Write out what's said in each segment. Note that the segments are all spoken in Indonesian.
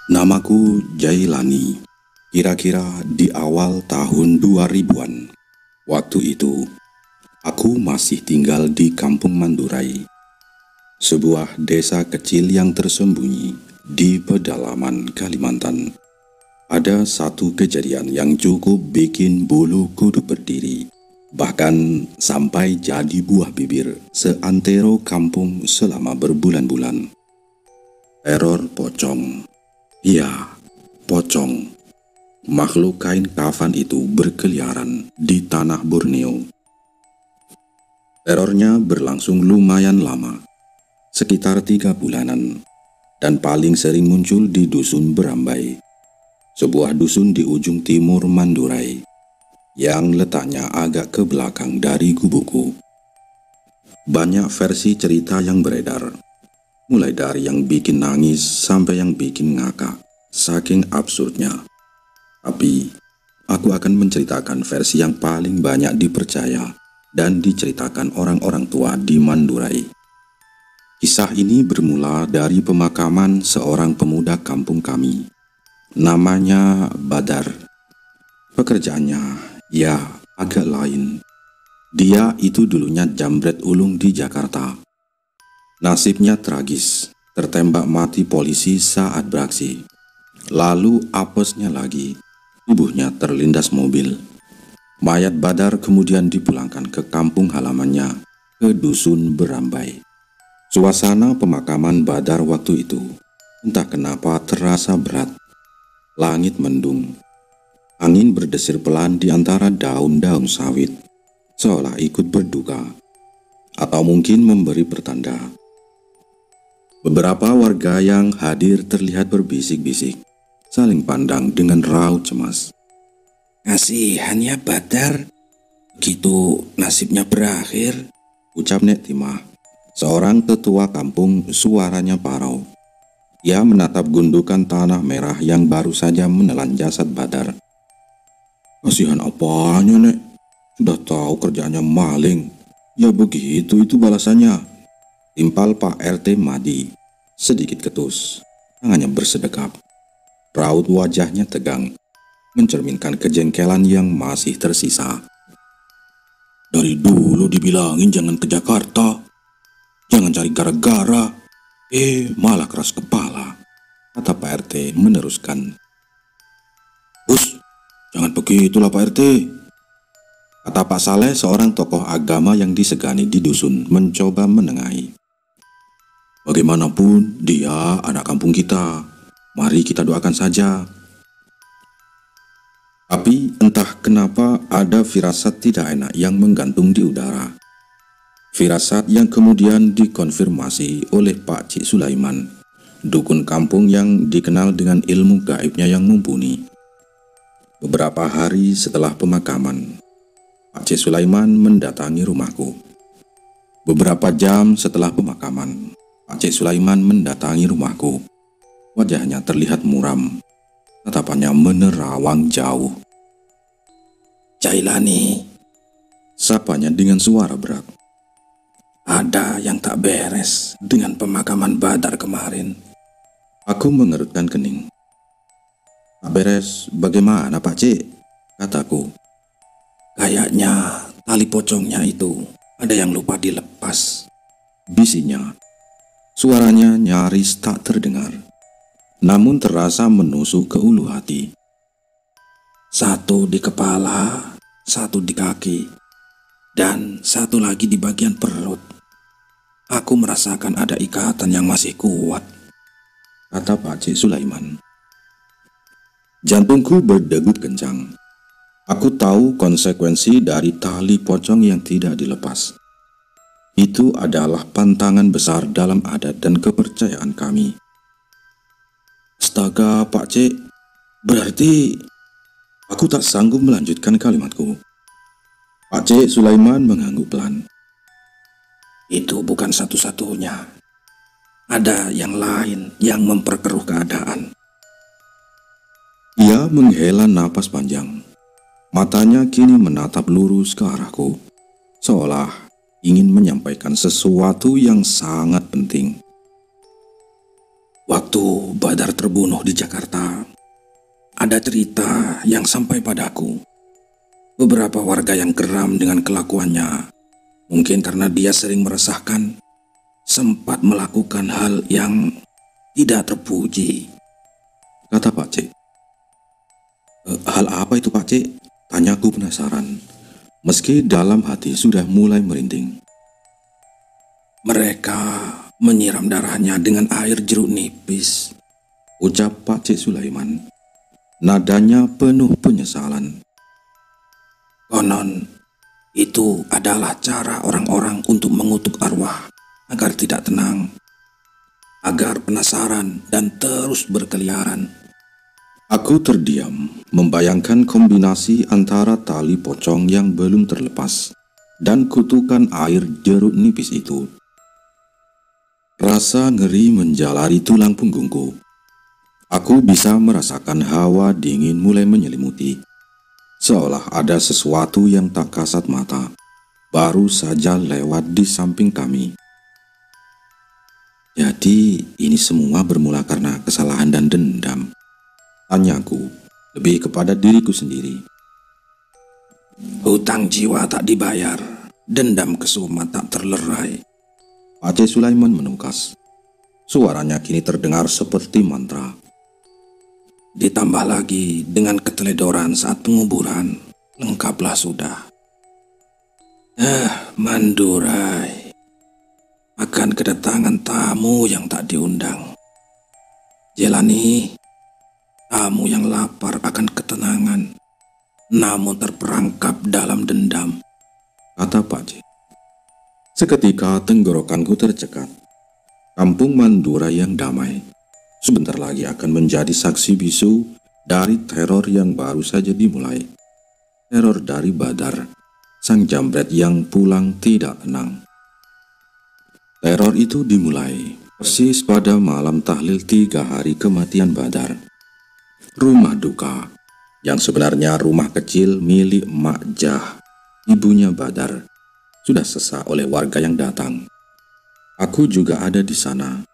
Namaku Jailani. Kira-kira di awal tahun 2000-an. Waktu itu, aku masih tinggal di Kampung Mandurai, sebuah desa kecil yang tersembunyi di pedalaman Kalimantan. Ada satu kejadian yang cukup bikin bulu kuduk berdiri, bahkan sampai jadi buah bibir seantero kampung selama berbulan-bulan. Teror pocong. Ya, pocong. Makhluk kain kafan itu berkeliaran di tanah Borneo. Terornya berlangsung lumayan lama, sekitar 3 bulanan, dan paling sering muncul di Dusun Berambai, sebuah dusun di ujung timur Mandurai, yang letaknya agak ke belakang dari gubuku. Banyak versi cerita yang beredar, mulai dari yang bikin nangis sampai yang bikin ngakak, saking absurdnya. Tapi, aku akan menceritakan versi yang paling banyak dipercaya dan diceritakan orang-orang tua di Mandurai. Kisah ini bermula dari pemakaman seorang pemuda kampung kami. Namanya Badar. Pekerjaannya, ya, agak lain. Dia itu dulunya jambret ulung di Jakarta. Nasibnya tragis, tertembak mati polisi saat beraksi. Lalu apesnya lagi, tubuhnya terlindas mobil. Mayat Badar kemudian dipulangkan ke kampung halamannya, ke Dusun Berambai. Suasana pemakaman Badar waktu itu, entah kenapa terasa berat. Langit mendung, angin berdesir pelan di antara daun-daun sawit, seolah ikut berduka, atau mungkin memberi pertanda. Beberapa warga yang hadir terlihat berbisik-bisik, saling pandang dengan raut cemas. Kasihan ya Badar, begitu nasibnya berakhir, ucap Nek Timah, seorang tetua kampung, suaranya parau. Ia menatap gundukan tanah merah yang baru saja menelan jasad Badar. Kasihan apanya, Nek? Sudah tahu kerjaannya maling. Ya begitu itu balasannya. Timpal Pak RT Madi, sedikit ketus, tangannya bersedekap. Raut wajahnya tegang, mencerminkan kejengkelan yang masih tersisa. Dari dulu dibilangin jangan ke Jakarta, jangan cari gara-gara, malah keras kepala, kata Pak RT meneruskan. Jangan begitulah Pak RT, kata Pak Saleh, seorang tokoh agama yang disegani di dusun, mencoba menengahi. Bagaimanapun dia anak kampung kita, mari kita doakan saja. Tapi entah kenapa ada firasat tidak enak yang menggantung di udara. Firasat yang kemudian dikonfirmasi oleh Pak Cik Sulaiman, dukun kampung yang dikenal dengan ilmu gaibnya yang mumpuni. Beberapa hari setelah pemakaman, Pak Cik Sulaiman mendatangi rumahku. Beberapa jam setelah pemakaman, Pak Cik Sulaiman mendatangi rumahku. Wajahnya terlihat muram, tatapannya menerawang jauh. Jailani, sapanya dengan suara berat. Ada yang tak beres dengan pemakaman Badar kemarin. Aku mengerutkan kening. Tak beres bagaimana Pak Cik? Kataku. Kayaknya tali pocongnya itu ada yang lupa dilepas, bisinya. Suaranya nyaris tak terdengar, namun terasa menusuk ke ulu hati. Satu di kepala, satu di kaki, dan satu lagi di bagian perut. Aku merasakan ada ikatan yang masih kuat, kata Pak Cik Sulaiman. Jantungku berdegup kencang. Aku tahu konsekuensi dari tali pocong yang tidak dilepas. Itu adalah pantangan besar dalam adat dan kepercayaan kami. Astaga Pak Cik, berarti aku tak sanggup melanjutkan kalimatku. Pak Cik Sulaiman mengangguk pelan. Itu bukan satu-satunya. Ada yang lain yang memperkeruh keadaan. Ia menghela napas panjang. Matanya kini menatap lurus ke arahku, seolah ingin menyampaikan sesuatu yang sangat penting. Waktu Badar terbunuh di Jakarta, ada cerita yang sampai padaku. Beberapa warga yang geram dengan kelakuannya, mungkin karena dia sering meresahkan, sempat melakukan hal yang tidak terpuji. Kata Pak Cik. Hal apa itu Pak Cik? Tanyaku penasaran, meski dalam hati sudah mulai merinding. Mereka menyiram darahnya dengan air jeruk nipis, ucap Pak Cik Sulaiman. Nadanya penuh penyesalan. Konon, itu adalah cara orang-orang untuk mengutuk arwah agar tidak tenang, agar penasaran dan terus berkeliaran. Aku terdiam, membayangkan kombinasi antara tali pocong yang belum terlepas dan kutukan air jeruk nipis itu. Rasa ngeri menjalari tulang punggungku. Aku bisa merasakan hawa dingin mulai menyelimuti, seolah ada sesuatu yang tak kasat mata baru saja lewat di samping kami. Jadi ini semua bermula karena kesalahan dan dendam, tanyaku lebih kepada diriku sendiri. Hutang jiwa tak dibayar, dendam kesuma tak terlerai. Pak Cik Sulaiman menungkas. Suaranya kini terdengar seperti mantra. Ditambah lagi dengan keteledoran saat penguburan, lengkaplah sudah. Mandurai akan kedatangan tamu yang tak diundang. Jalani tamu yang lapar akan ketenangan, namun terperangkap dalam dendam, kata Pak Cik. Seketika tenggorokanku tercekat. Kampung Mandurai yang damai sebentar lagi akan menjadi saksi bisu dari teror yang baru saja dimulai. Teror dari Badar, sang jambret yang pulang tidak tenang. Teror itu dimulai persis pada malam tahlil 3 hari kematian Badar. Rumah duka, yang sebenarnya rumah kecil milik Mak Jah, ibunya Badar, sudah sesak oleh warga yang datang. Aku juga ada di sana,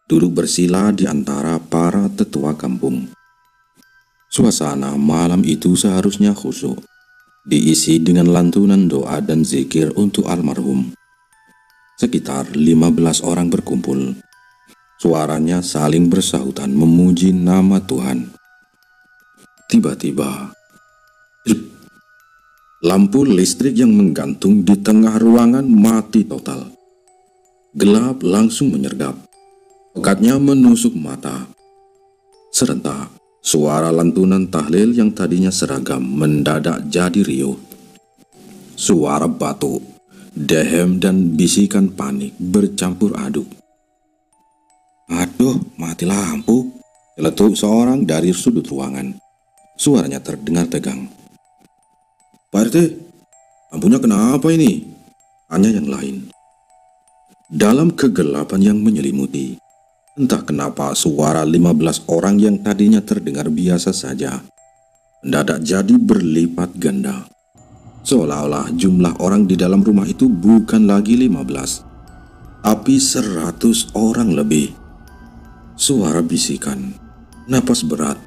duduk bersila di antara para tetua kampung. Suasana malam itu seharusnya khusyuk, diisi dengan lantunan doa dan zikir untuk almarhum. Sekitar 15 orang berkumpul. Suaranya saling bersahutan memuji nama Tuhan. Tiba-tiba, lampu listrik yang menggantung di tengah ruangan mati total. Gelap langsung menyergap. Pekatnya menusuk mata. Serentak, suara lantunan tahlil yang tadinya seragam mendadak jadi riuh. Suara batuk, dehem dan bisikan panik bercampur aduk. Aduh, mati lampu, celetuk seorang dari sudut ruangan. Suaranya terdengar tegang. Pak RT, lampunya kenapa ini? Tanya yang lain. Dalam kegelapan yang menyelimuti, entah kenapa suara 15 orang yang tadinya terdengar biasa saja, mendadak jadi berlipat ganda. Seolah-olah jumlah orang di dalam rumah itu bukan lagi 15, tapi 100 orang lebih. Suara bisikan, napas berat,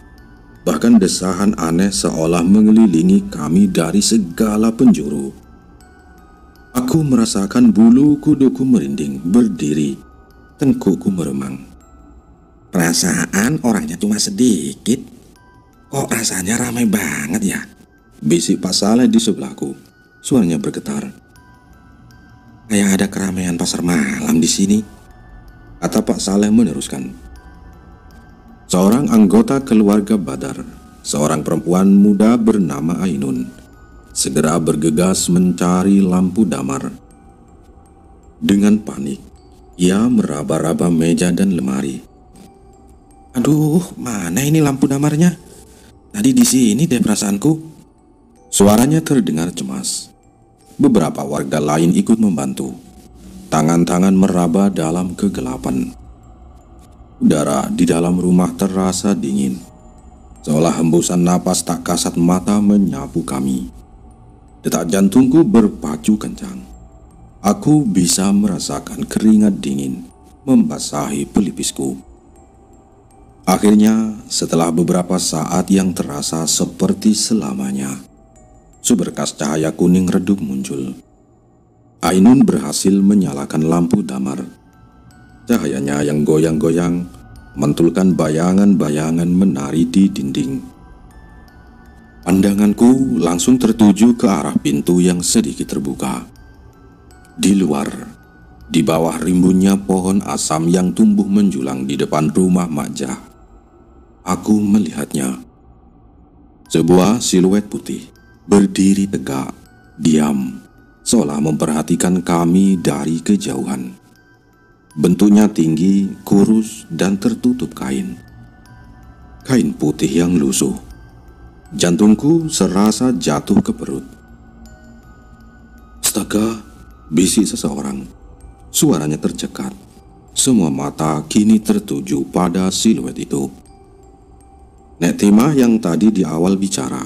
bahkan desahan aneh seolah mengelilingi kami dari segala penjuru. Aku merasakan bulu kuduku merinding, berdiri, tengkukku meremang. Perasaan orangnya cuma sedikit, kok rasanya ramai banget ya? Bisik Pak Saleh di sebelahku. Suaranya bergetar. Kayak ada keramaian pasar malam di sini, kata Pak Saleh meneruskan. Seorang anggota keluarga Badar, seorang perempuan muda bernama Ainun, segera bergegas mencari lampu damar. Dengan panik, ia meraba-raba meja dan lemari. Aduh, mana ini lampu damarnya? Tadi di sini deh perasaanku. Suaranya terdengar cemas. Beberapa warga lain ikut membantu. Tangan-tangan meraba dalam kegelapan. Udara di dalam rumah terasa dingin, seolah hembusan napas tak kasat mata menyapu kami. Detak jantungku berpacu kencang. Aku bisa merasakan keringat dingin membasahi pelipisku. Akhirnya, setelah beberapa saat yang terasa seperti selamanya, seberkas cahaya kuning redup muncul. Ainun berhasil menyalakan lampu damar. Cahayanya yang goyang-goyang mentulkan bayangan-bayangan menari di dinding. Pandanganku langsung tertuju ke arah pintu yang sedikit terbuka. Di luar, di bawah rimbunnya pohon asam yang tumbuh menjulang di depan rumah Mak Jah, aku melihatnya. Sebuah siluet putih berdiri tegak, diam, seolah memperhatikan kami dari kejauhan. Bentuknya tinggi, kurus, dan tertutup kain. Kain putih yang lusuh. Jantungku serasa jatuh ke perut. Astaga, bisik seseorang. Suaranya tercekat. Semua mata kini tertuju pada siluet itu. Nek Timah yang tadi di awal bicara,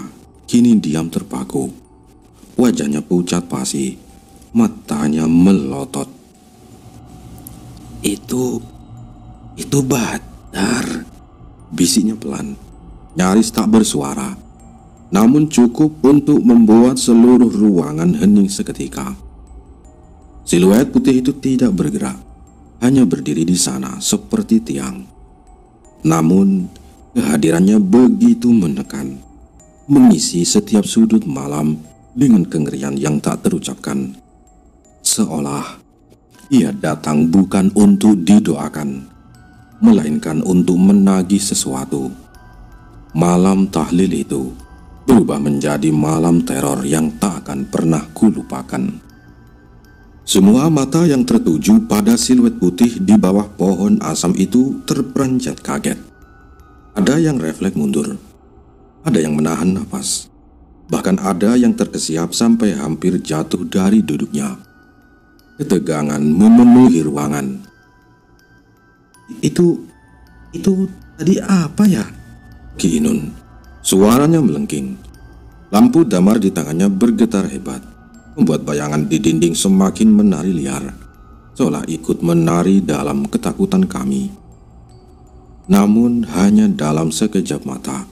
kini diam terpaku. Wajahnya pucat pasi, matanya melotot. Itu Badar, bisiknya pelan, nyaris tak bersuara, namun cukup untuk membuat seluruh ruangan hening seketika. Siluet putih itu tidak bergerak, hanya berdiri di sana seperti tiang. Namun, kehadirannya begitu menekan, mengisi setiap sudut malam dengan kengerian yang tak terucapkan. Seolah ia datang bukan untuk didoakan, melainkan untuk menagih sesuatu. Malam tahlil itu berubah menjadi malam teror yang tak akan pernah kulupakan. Semua mata yang tertuju pada siluet putih di bawah pohon asam itu terperanjat kaget. Ada yang refleks mundur, ada yang menahan napas, bahkan ada yang terkesiap sampai hampir jatuh dari duduknya. Ketegangan memenuhi ruangan. Itu tadi apa ya? Ki Inun. Suaranya melengking. Lampu damar di tangannya bergetar hebat, membuat bayangan di dinding semakin menari liar, seolah ikut menari dalam ketakutan kami. Namun hanya dalam sekejap mata,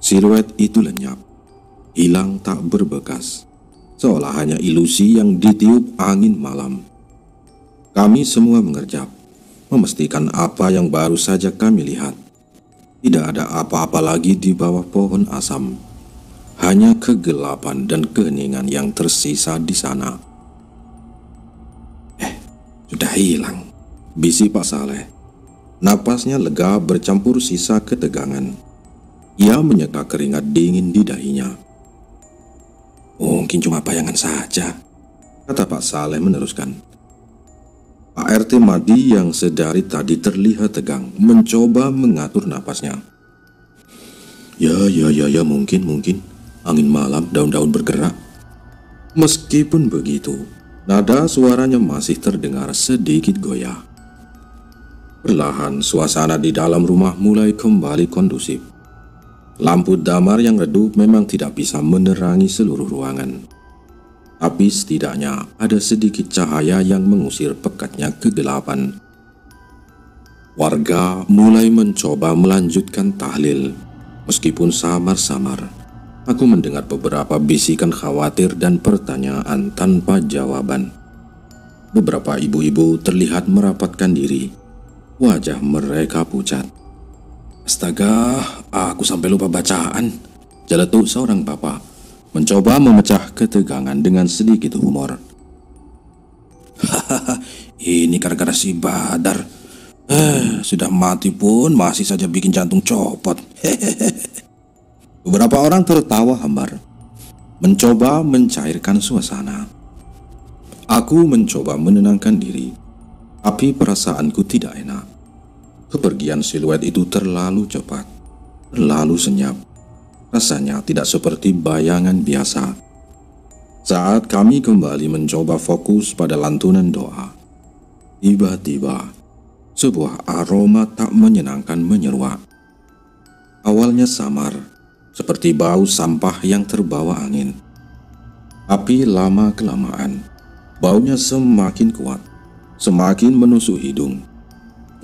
siluet itu lenyap, hilang tak berbekas, seolah hanya ilusi yang ditiup angin malam. Kami semua mengerjap, memastikan apa yang baru saja kami lihat. Tidak ada apa-apa lagi di bawah pohon asam, hanya kegelapan dan keheningan yang tersisa di sana. Sudah hilang, bisik Pak Saleh. Napasnya lega bercampur sisa ketegangan. Ia menyeka keringat dingin di dahinya. Mungkin cuma bayangan saja, kata Pak Saleh meneruskan. Pak RT Madi yang sedari tadi terlihat tegang mencoba mengatur napasnya. Ya, mungkin. Angin malam, daun-daun bergerak. Meskipun begitu, nada suaranya masih terdengar sedikit goyah. Perlahan suasana di dalam rumah mulai kembali kondusif. Lampu damar yang redup memang tidak bisa menerangi seluruh ruangan, tapi setidaknya ada sedikit cahaya yang mengusir pekatnya kegelapan. Warga mulai mencoba melanjutkan tahlil. Meskipun samar-samar, aku mendengar beberapa bisikan khawatir dan pertanyaan tanpa jawaban. Beberapa ibu-ibu terlihat merapatkan diri. Wajah mereka pucat. Astaga, aku sampai lupa bacaan, jeletuk seorang bapak, mencoba memecah ketegangan dengan sedikit humor. Hahaha, ini gara-gara si Badar. Sudah mati pun masih saja bikin jantung copot. Beberapa orang tertawa hambar, mencoba mencairkan suasana. Aku mencoba menenangkan diri, tapi perasaanku tidak enak. Kepergian siluet itu terlalu cepat, terlalu senyap. Rasanya tidak seperti bayangan biasa. Saat kami kembali mencoba fokus pada lantunan doa, tiba-tiba sebuah aroma tak menyenangkan menyeruak. Awalnya samar, seperti bau sampah yang terbawa angin. Tapi lama-kelamaan, baunya semakin kuat, semakin menusuk hidung.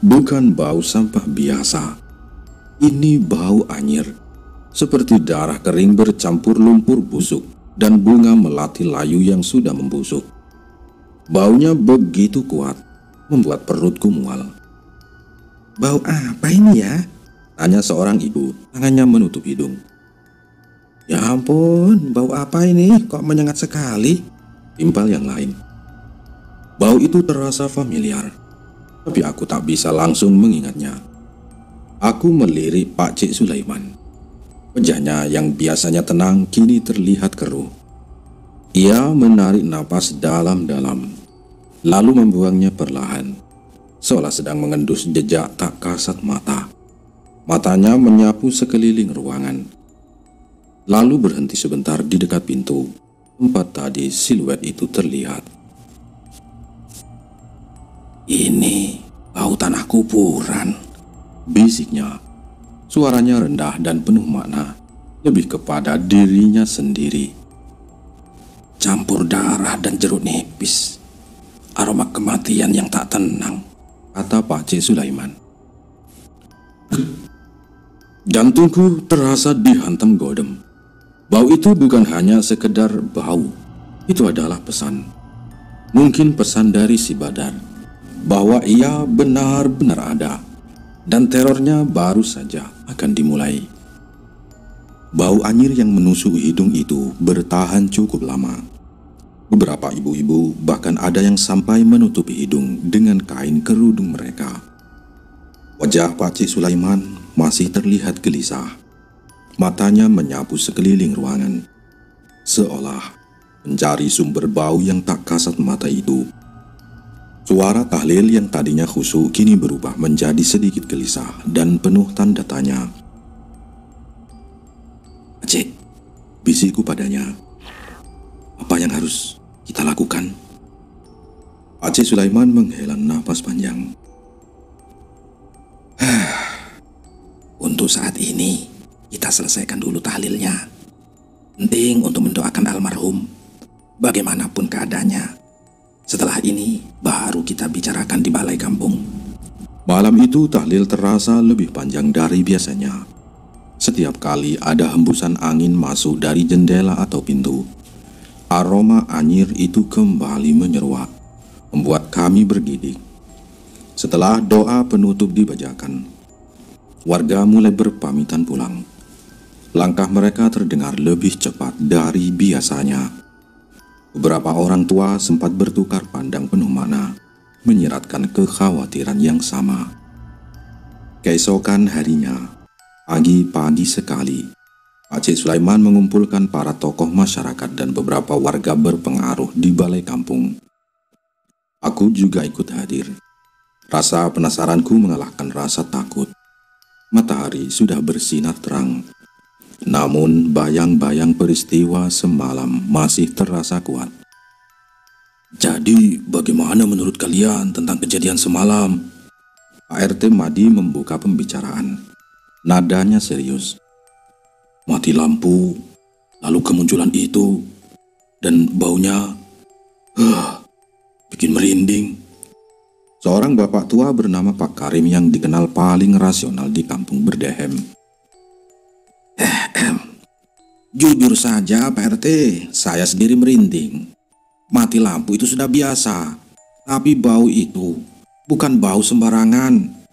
Bukan bau sampah biasa, Ini bau anyir, seperti darah kering bercampur lumpur busuk dan bunga melati layu yang sudah membusuk. Baunya begitu kuat, membuat perutku mual. Bau apa ini ya? Tanya seorang ibu, tangannya menutup hidung. Ya ampun, bau apa ini? Kok menyengat sekali? Timpal yang lain. Bau itu terasa familiar, tapi aku tak bisa langsung mengingatnya. Aku melirik Pak Cik Sulaiman. Wajahnya yang biasanya tenang kini terlihat keruh. Ia menarik napas dalam-dalam, lalu membuangnya perlahan, seolah sedang mengendus jejak tak kasat mata. Matanya menyapu sekeliling ruangan, lalu berhenti sebentar di dekat pintu, tempat tadi siluet itu terlihat. Ini bau tanah kuburan, bisiknya. Suaranya rendah dan penuh makna, lebih kepada dirinya sendiri. Campur darah dan jeruk nipis, aroma kematian yang tak tenang, kata Pak Cik Sulaiman. Jantungku terasa dihantam godem. Bau itu bukan hanya sekedar bau, itu adalah pesan. Mungkin pesan dari si Badar, bahwa ia benar-benar ada, dan terornya baru saja akan dimulai. Bau anyir yang menusuk hidung itu bertahan cukup lama. Beberapa ibu-ibu bahkan ada yang sampai menutupi hidung dengan kain kerudung mereka. Wajah Pak Cik Sulaiman masih terlihat gelisah. Matanya menyapu sekeliling ruangan, seolah mencari sumber bau yang tak kasat mata itu. Suara tahlil yang tadinya khusyuk kini berubah menjadi sedikit gelisah dan penuh tanda tanya. Cik, bisikku padanya. Apa yang harus kita lakukan? Pak Cik Sulaiman menghela nafas panjang. Untuk saat ini, kita selesaikan dulu tahlilnya. Penting untuk mendoakan almarhum, bagaimanapun keadaannya. Setelah ini, baru kita bicarakan di balai kampung. Malam itu tahlil terasa lebih panjang dari biasanya. Setiap kali ada hembusan angin masuk dari jendela atau pintu, aroma anyir itu kembali menyeruak, membuat kami bergidik. Setelah doa penutup dibacakan, warga mulai berpamitan pulang. Langkah mereka terdengar lebih cepat dari biasanya. Beberapa orang tua sempat bertukar pandang penuh makna, menyiratkan kekhawatiran yang sama. Keesokan harinya, pagi-pagi sekali, Pak Cik Sulaiman mengumpulkan para tokoh masyarakat dan beberapa warga berpengaruh di balai kampung. Aku juga ikut hadir. Rasa penasaranku mengalahkan rasa takut. Matahari sudah bersinar terang, namun bayang-bayang peristiwa semalam masih terasa kuat. Jadi bagaimana menurut kalian tentang kejadian semalam? Pak RT Madi membuka pembicaraan. Nadanya serius. Mati lampu, lalu kemunculan itu, dan baunya bikin merinding. Seorang bapak tua bernama Pak Karim yang dikenal paling rasional di kampung Berdehem. Jujur saja Pak RT, saya sendiri merinding. Mati lampu itu sudah biasa, tapi bau itu bukan bau sembarangan.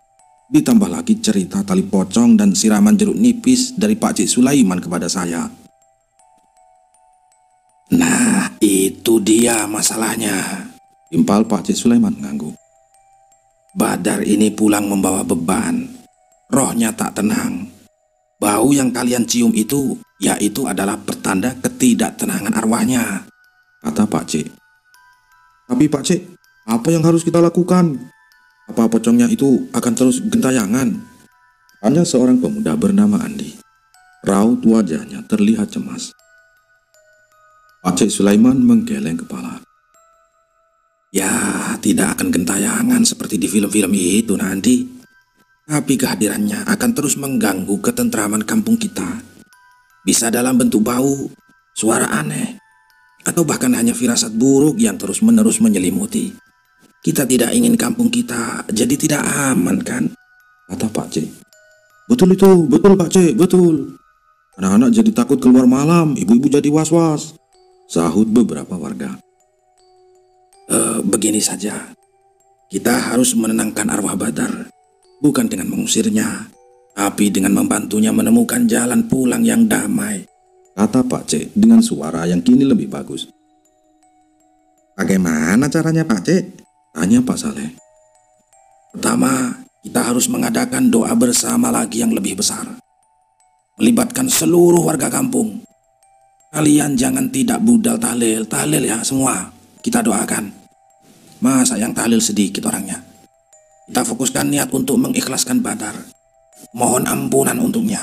Ditambah lagi cerita tali pocong dan siraman jeruk nipis dari Pak Cik Sulaiman kepada saya. Nah, itu dia masalahnya. Timpal Pak Cik Sulaiman mengangguk. Badar ini pulang membawa beban. Rohnya tak tenang. Bau yang kalian cium itu, yaitu adalah pertanda ketidaktenangan arwahnya, kata Pak Cik. Tapi Pak Cik, apa yang harus kita lakukan? Apa pocongnya itu akan terus gentayangan? Tanya seorang pemuda bernama Andi. Raut wajahnya terlihat cemas. Pak Cik Sulaiman menggeleng kepala. Ya, tidak akan gentayangan seperti di film-film itu nanti. Tapi kehadirannya akan terus mengganggu ketentraman kampung kita. Bisa dalam bentuk bau, suara aneh, atau bahkan hanya firasat buruk yang terus-menerus menyelimuti. Kita tidak ingin kampung kita jadi tidak aman, kan? Kata Pak Cik. Betul itu, betul Pak Cek, betul. Anak-anak jadi takut keluar malam, ibu-ibu jadi was-was, sahut beberapa warga. Begini saja, kita harus menenangkan arwah Badar, bukan dengan mengusirnya, tapi dengan membantunya menemukan jalan pulang yang damai, kata Pak Cek dengan suara yang kini lebih bagus. Bagaimana caranya Pak Cek? Tanya Pak Saleh. Pertama, kita harus mengadakan doa bersama lagi yang lebih besar, melibatkan seluruh warga kampung. Kalian jangan tidak budal tahlil ya semua. Kita doakan. Masa yang tahlil sedikit orangnya. Kita fokuskan niat untuk mengikhlaskan Badar. Mohon ampunan untuknya.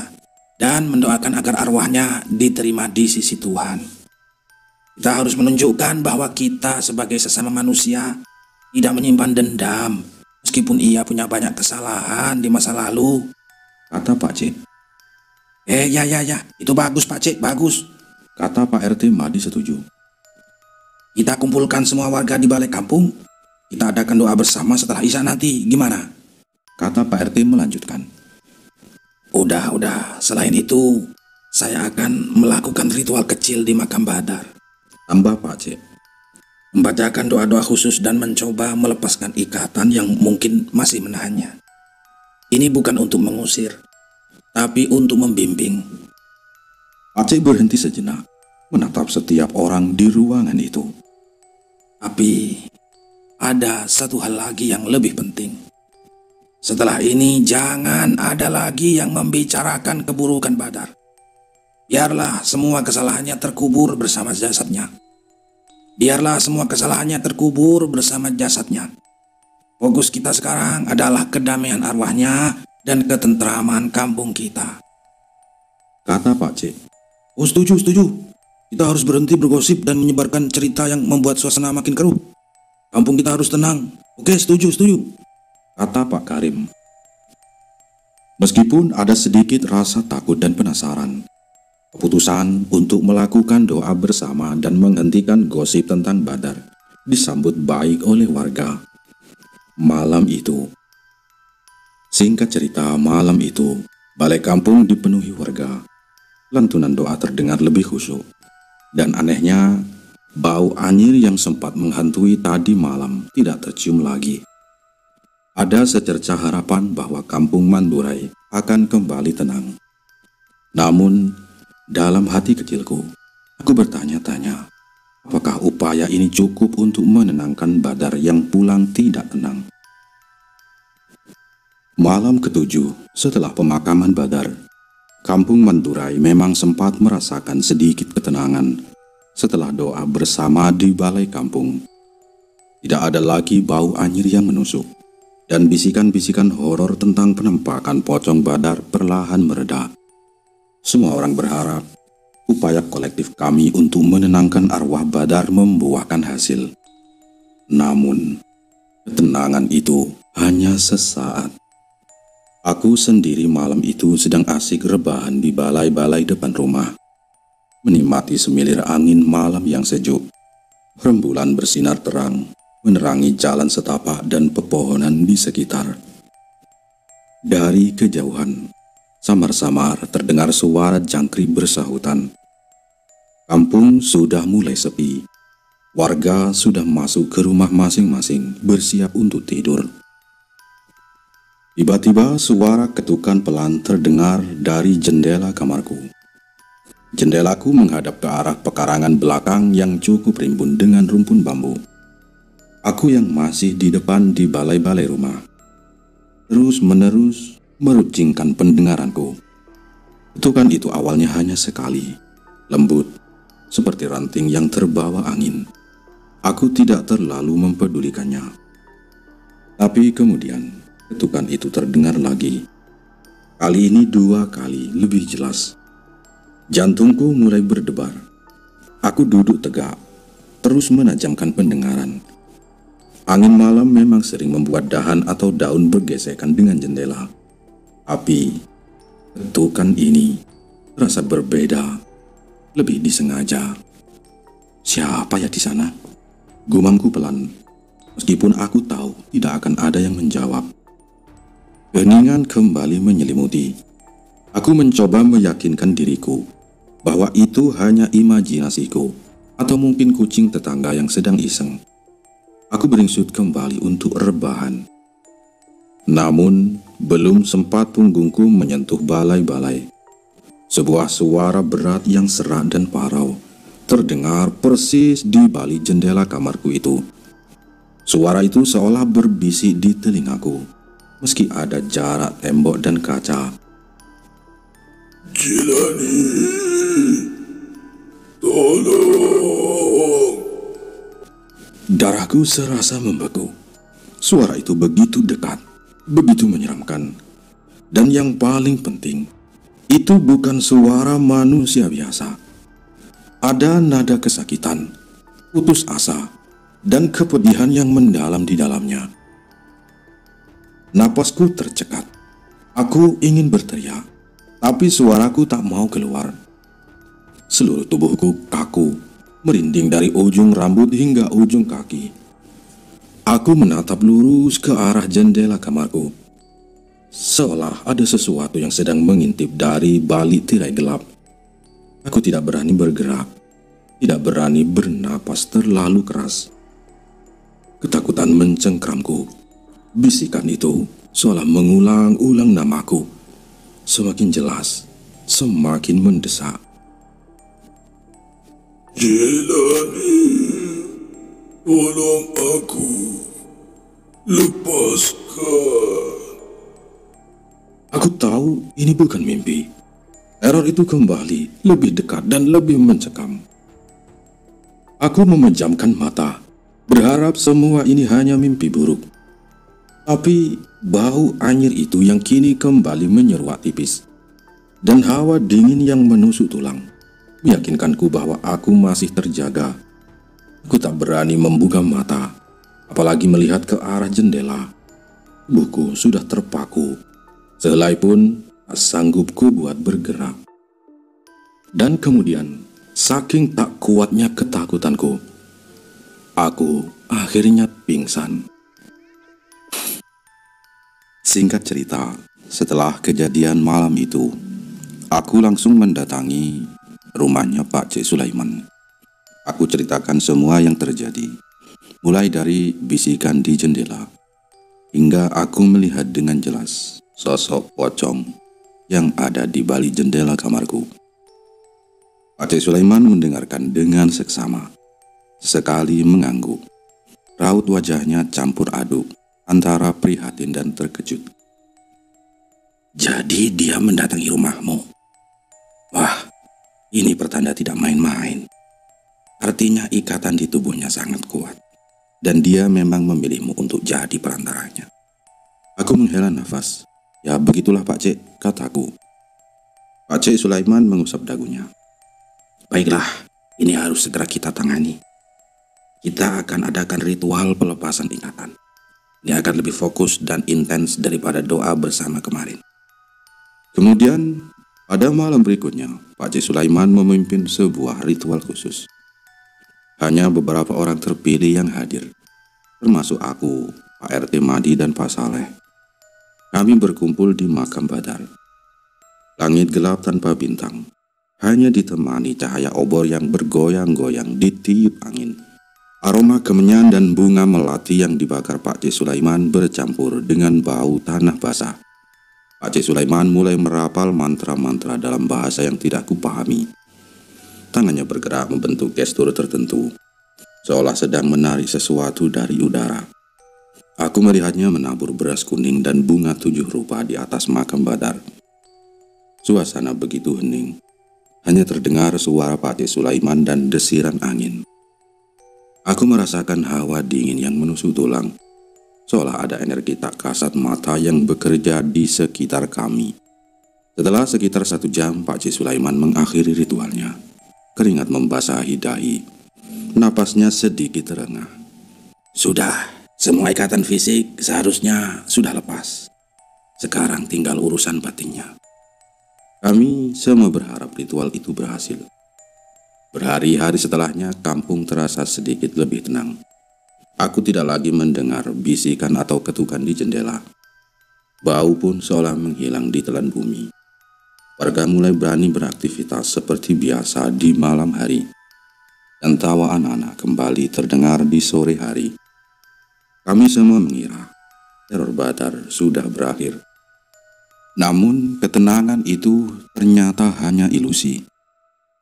Dan mendoakan agar arwahnya diterima di sisi Tuhan. Kita harus menunjukkan bahwa kita sebagai sesama manusia tidak menyimpan dendam. Meskipun ia punya banyak kesalahan di masa lalu, kata Pak Cek. Ya, itu bagus Pak Cek, bagus, kata Pak RT Madi setuju. Kita kumpulkan semua warga di balai kampung. Kita adakan doa bersama setelah Isya nanti, gimana? Kata Pak RT melanjutkan. Udah, selain itu, saya akan melakukan ritual kecil di makam Badar. Tambah Pak Cek. Membacakan doa-doa khusus dan mencoba melepaskan ikatan yang mungkin masih menahannya. Ini bukan untuk mengusir, tapi untuk membimbing. Pak Cek berhenti sejenak, menatap setiap orang di ruangan itu. Tapi ada satu hal lagi yang lebih penting. Setelah ini jangan ada lagi yang membicarakan keburukan Badar. Biarlah semua kesalahannya terkubur bersama jasadnya. Fokus kita sekarang adalah kedamaian arwahnya dan ketentraman kampung kita. Kata Pak Cek. Oh, setuju. Kita harus berhenti bergosip dan menyebarkan cerita yang membuat suasana makin keruh. Kampung kita harus tenang. Oke, setuju. Kata Pak Karim. Meskipun ada sedikit rasa takut dan penasaran, keputusan untuk melakukan doa bersama dan menghentikan gosip tentang Badar disambut baik oleh warga. Singkat cerita, malam itu, balai kampung dipenuhi warga. Lantunan doa terdengar lebih khusyuk. Dan anehnya, bau anyir yang sempat menghantui tadi malam tidak tercium lagi. Ada secercah harapan bahwa kampung Mandurai akan kembali tenang. Namun, dalam hati kecilku, aku bertanya-tanya, apakah upaya ini cukup untuk menenangkan Badar yang pulang tidak tenang? Malam ketujuh setelah pemakaman Badar, kampung Mandurai memang sempat merasakan sedikit ketenangan setelah doa bersama di balai kampung. Tidak ada lagi bau anyir yang menusuk, dan bisikan-bisikan horor tentang penampakan pocong Badar perlahan mereda. Semua orang berharap upaya kolektif kami untuk menenangkan arwah Badar membuahkan hasil. Namun, ketenangan itu hanya sesaat. Aku sendiri malam itu sedang asik rebahan di balai-balai depan rumah, menikmati semilir angin malam yang sejuk. Rembulan bersinar terang, menerangi jalan setapak dan pepohonan di sekitar. Dari kejauhan, samar-samar terdengar suara jangkrik bersahutan. Kampung sudah mulai sepi. Warga sudah masuk ke rumah masing-masing bersiap untuk tidur. Tiba-tiba suara ketukan pelan terdengar dari jendela kamarku. Jendelaku menghadap ke arah pekarangan belakang yang cukup rimbun dengan rumpun bambu. Aku yang masih di depan di balai-balai rumah terus-menerus meruncingkan pendengaranku. Ketukan itu awalnya hanya sekali, lembut, seperti ranting yang terbawa angin. Aku tidak terlalu mempedulikannya. Tapi kemudian, ketukan itu terdengar lagi. Kali ini 2 kali lebih jelas. Jantungku mulai berdebar. Aku duduk tegak, terus menajamkan pendengaran. Angin malam memang sering membuat dahan atau daun bergesekan dengan jendela. Tapi, ketukan ini terasa berbeda, lebih disengaja. Siapa ya di sana? Gumamku pelan, meskipun aku tahu tidak akan ada yang menjawab. Keheningan kembali menyelimuti, Aku mencoba meyakinkan diriku bahwa itu hanya imajinasiku atau mungkin kucing tetangga yang sedang iseng. Aku beringsut kembali untuk rebahan. Namun, belum sempat punggungku menyentuh balai-balai, sebuah suara berat yang serak dan parau terdengar persis di balik jendela kamarku itu. Suara itu seolah berbisik di telingaku, meski ada jarak tembok dan kaca. Jilani, tolong. Darahku serasa membeku. Suara itu begitu dekat, begitu menyeramkan. Dan yang paling penting, itu bukan suara manusia biasa. Ada nada kesakitan, putus asa, dan kepedihan yang mendalam di dalamnya. Napasku tercekat. Aku ingin berteriak, tapi suaraku tak mau keluar. Seluruh tubuhku kaku, merinding dari ujung rambut hingga ujung kaki. Aku menatap lurus ke arah jendela kamarku, seolah ada sesuatu yang sedang mengintip dari balik tirai gelap. Aku tidak berani bergerak, tidak berani bernapas terlalu keras. Ketakutan mencengkramku. Bisikan itu seolah mengulang-ulang namaku. Semakin jelas, semakin mendesak. Jilani, tolong aku. Lepaskan. Aku tahu ini bukan mimpi. Teror itu kembali, lebih dekat dan lebih mencekam. Aku memejamkan mata, berharap semua ini hanya mimpi buruk. Tapi bau anyir itu yang kini kembali menyeruak tipis, dan hawa dingin yang menusuk tulang meyakinkanku bahwa aku masih terjaga. Aku tak berani membuka mata, apalagi melihat ke arah jendela. Tubuhku sudah terpaku, sehelai pun tak sanggupku buat bergerak. Dan kemudian, saking tak kuatnya ketakutanku, aku akhirnya pingsan. Singkat cerita, setelah kejadian malam itu, aku langsung mendatangi rumahnya Pak Cik Sulaiman. Aku ceritakan semua yang terjadi, mulai dari bisikan di jendela, hingga aku melihat dengan jelas sosok pocong yang ada di balik jendela kamarku. Pak Cik Sulaiman mendengarkan dengan seksama, sekali mengangguk. Raut wajahnya campur aduk antara prihatin dan terkejut. Jadi dia mendatangi rumahmu? Wah, ini pertanda tidak main-main. Artinya ikatan di tubuhnya sangat kuat, dan dia memang memilihmu untuk jadi perantaranya. Aku menghela nafas. Ya begitulah Pak Cik, kataku. Pak Cik Sulaiman mengusap dagunya. Baiklah, ini harus segera kita tangani. Kita akan adakan ritual pelepasan ikatan. Ini akan lebih fokus dan intens daripada doa bersama kemarin. Kemudian, pada malam berikutnya, Pak Cik Sulaiman memimpin sebuah ritual khusus. Hanya beberapa orang terpilih yang hadir, termasuk aku, Pak RT Madi dan Pak Saleh. Kami berkumpul di makam Badar. Langit gelap tanpa bintang, hanya ditemani cahaya obor yang bergoyang-goyang ditiup angin. Aroma kemenyan dan bunga melati yang dibakar Pak Cik Sulaiman bercampur dengan bau tanah basah. Pak Cik Sulaiman mulai merapal mantra-mantra dalam bahasa yang tidak kupahami. Tangannya bergerak membentuk gestur tertentu, seolah sedang menarik sesuatu dari udara. Aku melihatnya menabur beras kuning dan bunga 7 rupa di atas makam Badar. Suasana begitu hening, hanya terdengar suara Pak Cik Sulaiman dan desiran angin. Aku merasakan hawa dingin yang menusuk tulang, seolah ada energi tak kasat mata yang bekerja di sekitar kami. Setelah sekitar 1 jam, Pak Cik Sulaiman mengakhiri ritualnya. Keringat membasahi dahi, napasnya sedikit terengah. Sudah, semua ikatan fisik seharusnya sudah lepas. Sekarang tinggal urusan batinnya. Kami semua berharap ritual itu berhasil. Berhari-hari setelahnya, kampung terasa sedikit lebih tenang. Aku tidak lagi mendengar bisikan atau ketukan di jendela. Bau pun seolah menghilang di telan bumi. Warga mulai berani beraktivitas seperti biasa di malam hari, dan tawa anak-anak kembali terdengar di sore hari. Kami semua mengira teror Badar sudah berakhir. Namun ketenangan itu ternyata hanya ilusi.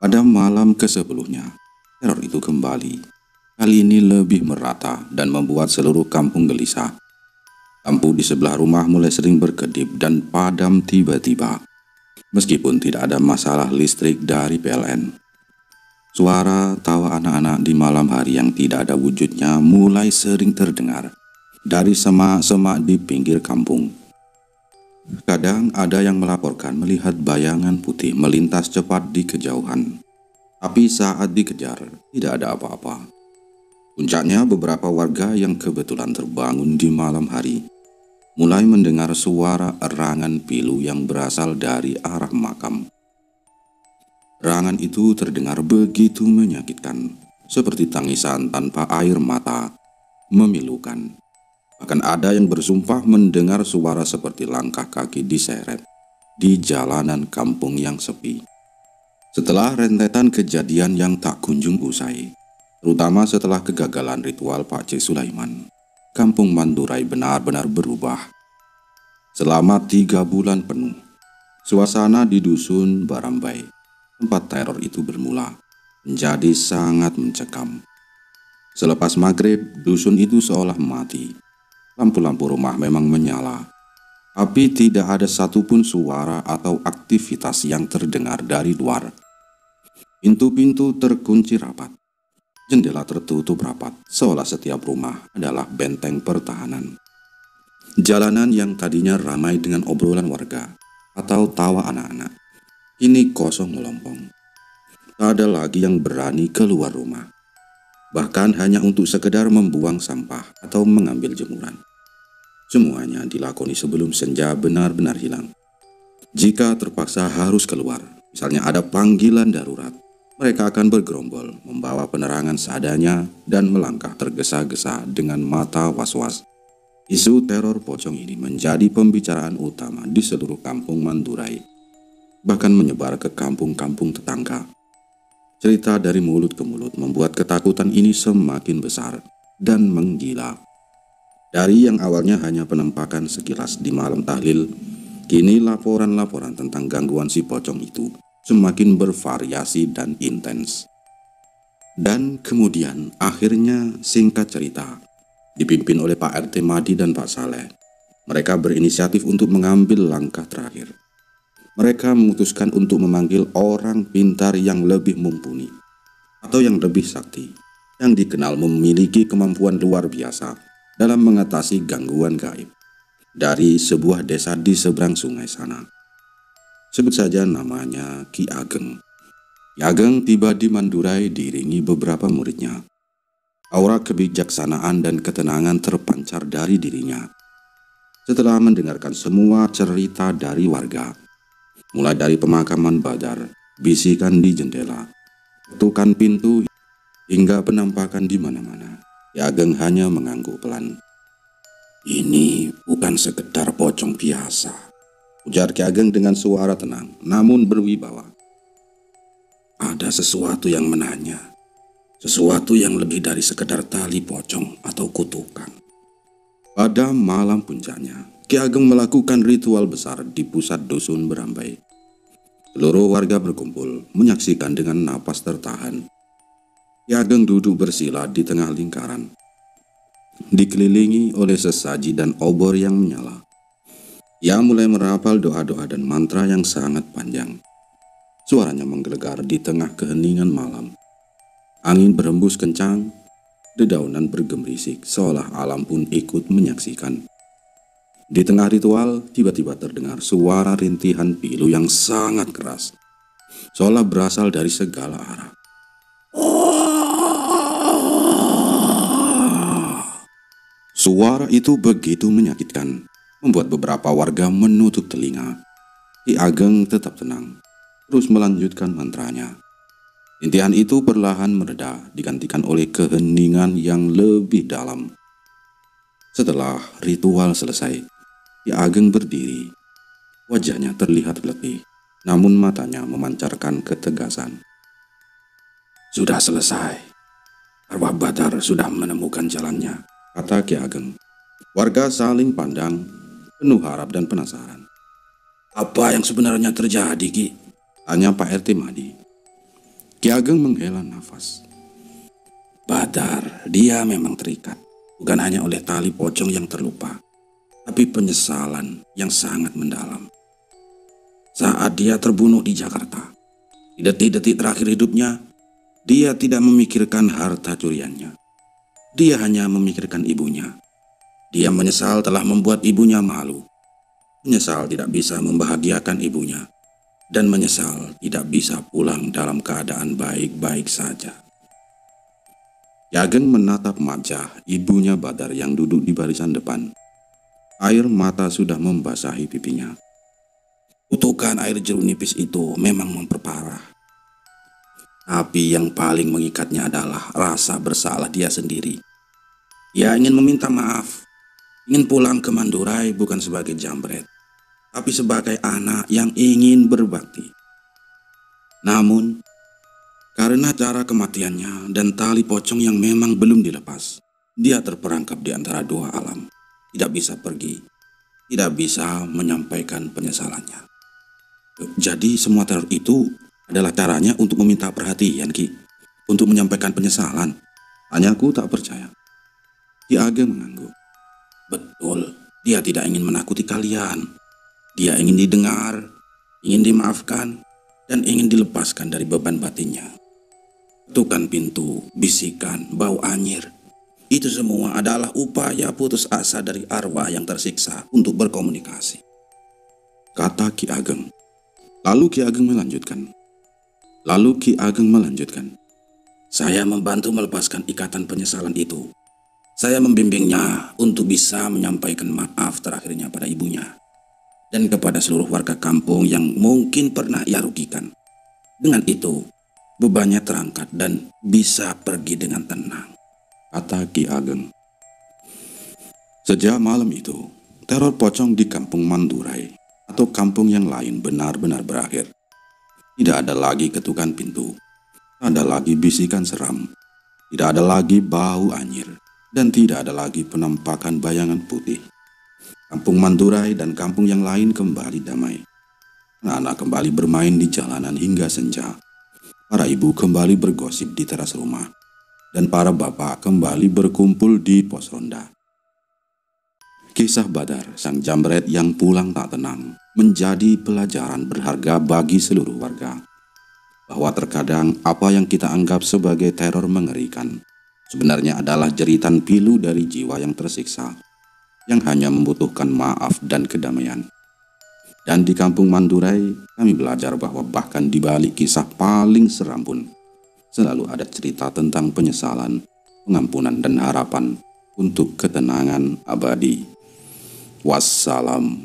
Pada malam kesebelumnya, teror itu kembali. Kali ini lebih merata dan membuat seluruh kampung gelisah. Lampu di sebelah rumah mulai sering berkedip dan padam tiba-tiba, meskipun tidak ada masalah listrik dari PLN. Suara tawa anak-anak di malam hari yang tidak ada wujudnya mulai sering terdengar dari semak-semak di pinggir kampung. Kadang ada yang melaporkan melihat bayangan putih melintas cepat di kejauhan. Tapi saat dikejar, tidak ada apa-apa. Puncaknya beberapa warga yang kebetulan terbangun di malam hari mulai mendengar suara erangan pilu yang berasal dari arah makam. Erangan itu terdengar begitu menyakitkan, seperti tangisan tanpa air mata, memilukan. Bahkan ada yang bersumpah mendengar suara seperti langkah kaki diseret di jalanan kampung yang sepi. Setelah rentetan kejadian yang tak kunjung usai, terutama setelah kegagalan ritual Pak C. Sulaiman, kampung Mandurai benar-benar berubah. Selama 3 bulan penuh, suasana di dusun Barambai, tempat teror itu bermula, menjadi sangat mencekam. Selepas maghrib, dusun itu seolah mati. Lampu-lampu rumah memang menyala, tapi tidak ada satupun suara atau aktivitas yang terdengar dari luar. Pintu-pintu terkunci rapat, jendela tertutup rapat, seolah setiap rumah adalah benteng pertahanan. Jalanan yang tadinya ramai dengan obrolan warga atau tawa anak-anak, kini kosong melompong. Tak ada lagi yang berani keluar rumah, bahkan hanya untuk sekedar membuang sampah atau mengambil jemuran. Semuanya dilakoni sebelum senja benar-benar hilang. Jika terpaksa harus keluar, misalnya ada panggilan darurat, mereka akan bergerombol, membawa penerangan seadanya dan melangkah tergesa-gesa dengan mata was-was. Isu teror pocong ini menjadi pembicaraan utama di seluruh kampung Mandurai, bahkan menyebar ke kampung-kampung tetangga. Cerita dari mulut ke mulut membuat ketakutan ini semakin besar dan menggila. Dari yang awalnya hanya penampakan sekilas di malam tahlil, kini laporan-laporan tentang gangguan si pocong itu semakin bervariasi dan intens. Dan kemudian akhirnya singkat cerita, dipimpin oleh Pak RT Madi dan Pak Saleh, mereka berinisiatif untuk mengambil langkah terakhir. Mereka memutuskan untuk memanggil orang pintar yang lebih mumpuni atau yang lebih sakti, yang dikenal memiliki kemampuan luar biasa dalam mengatasi gangguan gaib dari sebuah desa di seberang sungai sana. Sebut saja namanya Ki Ageng. Ki Ageng tiba di Mandurai diiringi beberapa muridnya. Aura kebijaksanaan dan ketenangan terpancar dari dirinya. Setelah mendengarkan semua cerita dari warga, mulai dari pemakaman Badar, bisikan di jendela, ketukan pintu, hingga penampakan di mana-mana, Ki Ageng hanya mengangguk pelan. "Ini bukan sekedar pocong biasa," ujar Ki Ageng dengan suara tenang, namun berwibawa. "Ada sesuatu yang menanya. Sesuatu yang lebih dari sekedar tali pocong atau kutukan." Pada malam puncaknya, Ki Ageng melakukan ritual besar di pusat dusun Barambai. Seluruh warga berkumpul menyaksikan dengan napas tertahan. Ki Ageng duduk bersila di tengah lingkaran, dikelilingi oleh sesaji dan obor yang menyala. Ia mulai merapal doa-doa dan mantra yang sangat panjang. Suaranya menggelegar di tengah keheningan malam. Angin berhembus kencang, dedaunan bergemerisik seolah alam pun ikut menyaksikan. Di tengah ritual, tiba-tiba terdengar suara rintihan pilu yang sangat keras, seolah berasal dari segala arah. Suara itu begitu menyakitkan, membuat beberapa warga menutup telinga. Ki Ageng tetap tenang, terus melanjutkan mantranya. Rintihan itu perlahan mereda, digantikan oleh keheningan yang lebih dalam. Setelah ritual selesai, Ki Ageng berdiri. Wajahnya terlihat letih, namun matanya memancarkan ketegasan. Sudah selesai. Arwah Badar sudah menemukan jalannya, kata Ki Ageng. Warga saling pandang, penuh harap dan penasaran. Apa yang sebenarnya terjadi, Ki? Tanya Pak RT Madi. Ki Ageng menghela nafas. Badar, dia memang terikat. Bukan hanya oleh tali pocong yang terlupa, tapi penyesalan yang sangat mendalam. Saat dia terbunuh di Jakarta, di detik-detik terakhir hidupnya, dia tidak memikirkan harta curiannya. Dia hanya memikirkan ibunya. Dia menyesal telah membuat ibunya malu. Menyesal tidak bisa membahagiakan ibunya. Dan menyesal tidak bisa pulang dalam keadaan baik-baik saja. Ki Ageng menatap wajah ibunya Badar yang duduk di barisan depan. Air mata sudah membasahi pipinya. Kutukan air jeruk nipis itu memang memperparah. Tapi yang paling mengikatnya adalah rasa bersalah dia sendiri. Dia ingin meminta maaf, ingin pulang ke Mandurai bukan sebagai jambret, tapi sebagai anak yang ingin berbakti. Namun, karena cara kematiannya dan tali pocong yang memang belum dilepas, dia terperangkap di antara dua alam. Tidak bisa pergi, tidak bisa menyampaikan penyesalannya. Jadi semua teror itu adalah caranya untuk meminta perhatian, Ki? Untuk menyampaikan penyesalan? Tanyaku tak percaya. Ki Ageng mengangguk. Betul, dia tidak ingin menakuti kalian. Dia ingin didengar, ingin dimaafkan, dan ingin dilepaskan dari beban batinnya. Ketukan pintu, bisikan, bau anyir. Itu semua adalah upaya putus asa dari arwah yang tersiksa untuk berkomunikasi, kata Ki Ageng. Lalu Ki Ageng melanjutkan. Saya membantu melepaskan ikatan penyesalan itu. Saya membimbingnya untuk bisa menyampaikan maaf terakhirnya pada ibunya. Dan kepada seluruh warga kampung yang mungkin pernah ia rugikan. Dengan itu, bebannya terangkat dan bisa pergi dengan tenang, kata Ki Ageng. Sejak malam itu, teror pocong di kampung Mandurai atau kampung yang lain benar-benar berakhir. Tidak ada lagi ketukan pintu, tidak ada lagi bisikan seram, tidak ada lagi bau anyir, dan tidak ada lagi penampakan bayangan putih. Kampung Mandurai dan kampung yang lain kembali damai. Anak-anak kembali bermain di jalanan hingga senja. Para ibu kembali bergosip di teras rumah, dan para bapak kembali berkumpul di pos ronda. Kisah Badar, sang jambret yang pulang tak tenang, menjadi pelajaran berharga bagi seluruh warga. Bahwa terkadang apa yang kita anggap sebagai teror mengerikan, sebenarnya adalah jeritan pilu dari jiwa yang tersiksa, yang hanya membutuhkan maaf dan kedamaian. Dan di kampung Mandurai, kami belajar bahwa bahkan di balik kisah paling seram pun, selalu ada cerita tentang penyesalan, pengampunan dan harapan untuk ketenangan abadi. Wassalam.